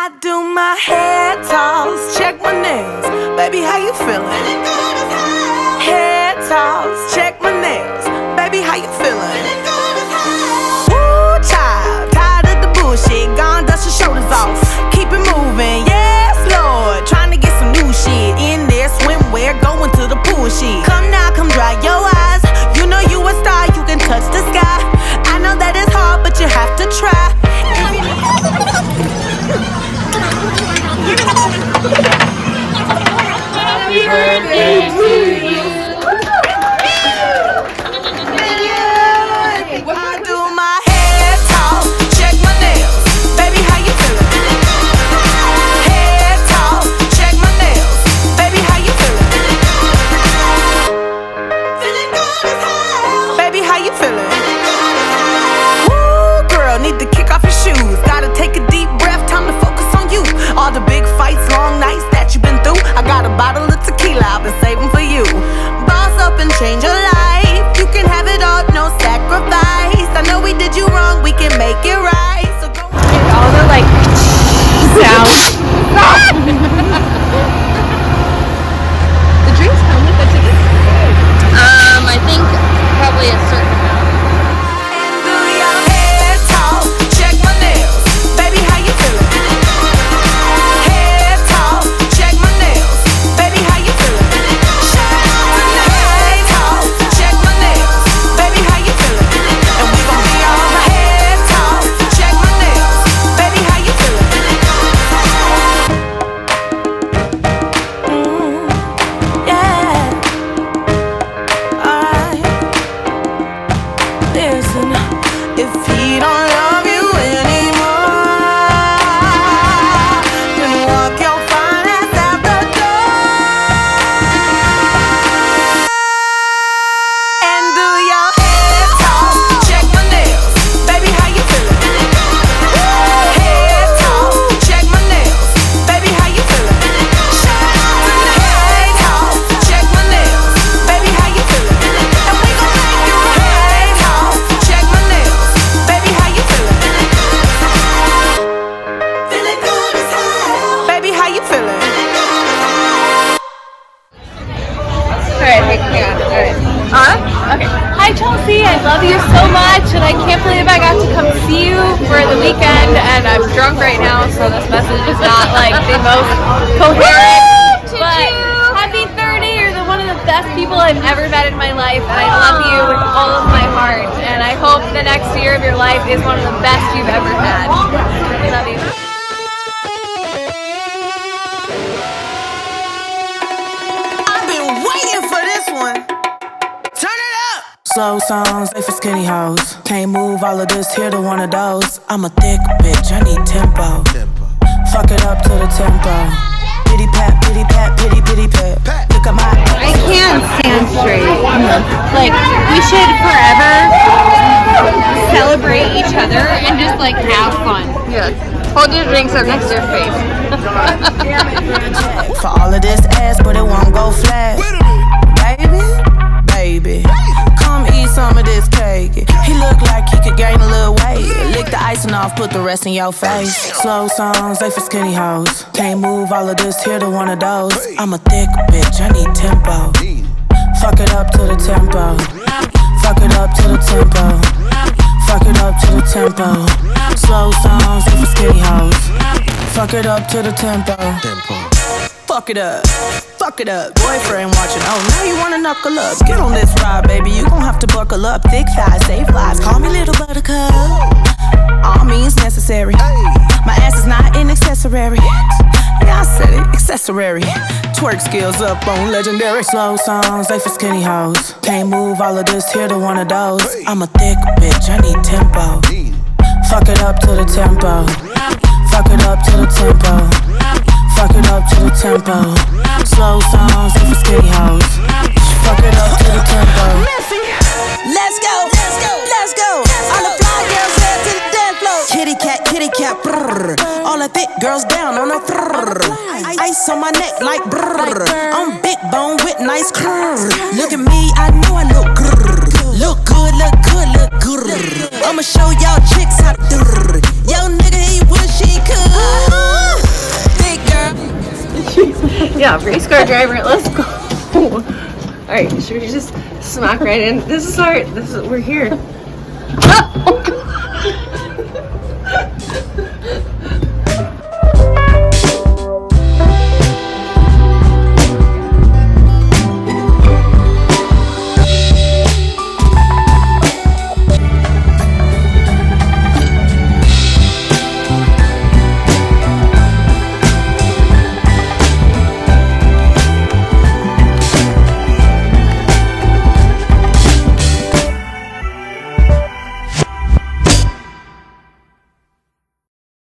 I do my hair toss, check my nails. Baby, how you feeling? Hair toss, check my nails. Baby, how you feeling? Woo, child, tired of the bullshit. Gone, dust your shoulders off. Keep it moving, yes, Lord. Trying to get some new shit in there. Swimwear, going to the pool shit. Come now, come dry your eyes. You know you a star, you can touch the sky. I know that it's hard, but you have to try. Happy birthday to you. I do my hair talk, check my nails. Baby, how you feeling? Hair talk, check my nails. Baby, how you feeling? Feeling good as hell. Baby, how you feeling? Woo, girl, need to kick off your shoes. Gotta take a deep breath, time to focus on you. All the big fights, long nights that you've been through. I got a bottle of tequila I've been saving for you. Boss up and change your life. You can have it all, no sacrifice. I know we did you wrong, we can make it right. So go And all the like sounds. The drinks come with the ticket? I think probably a certain amount. and do your hair talk, check my nails. Baby, how you feeling? Hair talk, check my nails. Baby, how you feeling? Hair talk, check my nails. Baby, how you feeling? And we gon' be all hair talk, check my nails. Baby, how you feeling? Yeah. Alright. Listen, if he don't love you anymore, then walk your fine ass out the door. And do your hair talk, check my nails. Baby, how you feeling? Hair talk, check my nails. Baby, how you feeling? Hair talk, check my nails. Baby, how you feeling? And we gon' make it right. Hair talk, check my nails. Baby, how you feeling? Feeling good as hell. Baby, how you feeling? Alright, alright. Okay. Hi Chelsea, I love you so much and I can't believe I got to come see you for the weekend and I'm drunk right now so this message is not like the most coherent. But happy 30, you're one of the best people I've ever met in my life and I love you with all of my heart and I hope the next year of your life is one of the best you've ever had. I love you. I've been waiting for this one. Turn it up. Slow songs, they for skinny hoes. Can't move all of this here to one of those. I'm a thick bitch, I need tempo. Fuck it up to the tempo. Pity pat, pity pat, pity pity pat. Look at my I can't stand straight. Like, we should forever celebrate each other and just like have fun. Yeah. Hold your drinks up next to your face. for all of this ass, but it won't go flat. Baby, baby, come eat some of this cake. He look like he could gain a little weight. Lick the icing off, put the rest in your face. Slow songs, they for skinny hoes. Can't move all of this here to one of those. I'm a thick bitch, I need tempo. Fuck it up to the tempo. Fuck it up to the tempo. Fuck it up to the tempo. Slow songs, they for skinny hoes. Fuck it up to the tempo. Fuck it up, fuck it up. Boyfriend watching, oh now you wanna knuckle up. Get on this ride, baby, you gon' have to buckle up. Thick thighs, save lives, call me little buttercup. All means necessary. My ass is not an accessory. Yeah, I said it, accessory. Twerk skills up on legendary. Slow songs, they for skinny hoes. Can't move all of this here to one of those. I'm a thick bitch, I need tempo. Fuck it up to the tempo. Fuck it up to the tempo. Fuck it up to the tempo. Slow songs, they for skinny hoes. Fuck it up to the tempo. Let's go, let's go, let's go. All the fly girls head to the dance floor. Kitty cat, brrr. All the thick girls down on the brrr. Ice on my neck like brrr. I'm big bone with nice curves. Look at me, I know I look grrr. Look good, look good, look good. I'ma show y'all chicks how to do. Yo nigga, he wish he could. Yeah, race car driver. Let's go. All right, should we just smack right in? We're here.